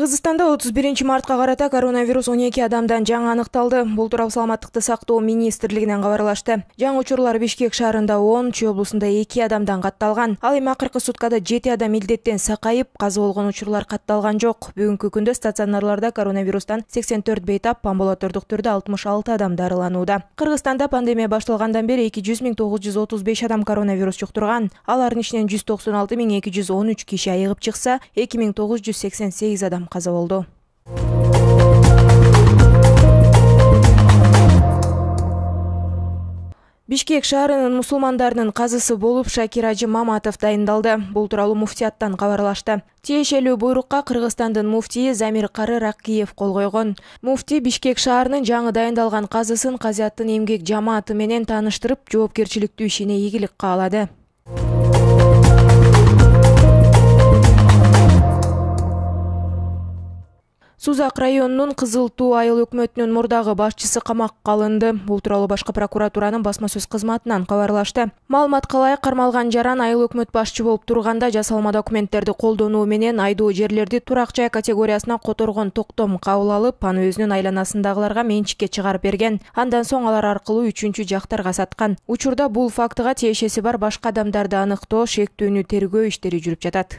Кыргызстанда 31 мартка карата коронавирус 12 адамдан жаңы аныкталды. Бул тууралуу Саламаттыкты сактоо министрлигинен кабарлашты. Жаңы учурлар Бишкек шаарында 10, Чүй облусунда 2 адамдан катталган. Ал эми акыркы суткада 7 адам илдеттен сакайып, каза болгон учурлар катталган жок. Бүгүнкү күндө стационарларда коронавирустан 84 бейтап, амбулатордук түрдө 66 адам дарыланууда. Кыргызстанда пандемия башталгандан бери 200.935 адам коронавирус жуктурган. Алардын ичинен 196.213 киши айыгып чыкса, 2988 адам каза болду. Бишкек шаарынын мусулмандарынын казысы болуп Шакир Ажы Маматов дайындалды. Бул тууралуу муфтияттан кабарлашты. Тиешелүү буйрукка Кыргызстандын муфтийи Замир Кары Ракиев кол койгон. Муфтий Бишкек шаарынын жаңы дайындалган казысын казыяттын эмгек жамааты менен тааныштырып, жоопкерчиликтүү ишине ийгилик каалады. Сузак районунун Кызыл Туу айыл өкмөтүнүн мурдагы башчысы камакка алынды. Бул тууралуу башкы прокуратуранын басма сөз кызматынан кабарлашты. Маалыматка ылайык, кармалган жаран айыл өкмөт башчы болуп турганда жасалма документтерди колдонуу менен айдоо жерлерди турак жай категориясына которгон токтом кабыл алып, аны өзүнүн айланасындагыларга менчикке чыгарып берген. Андан соң алар аркылуу үчүнчү жактарга саткан. Учурда бул фактыга тиешеси бар башка адамдарды аныктоо, шектүүнү тергөө иштери жүрүп жатат.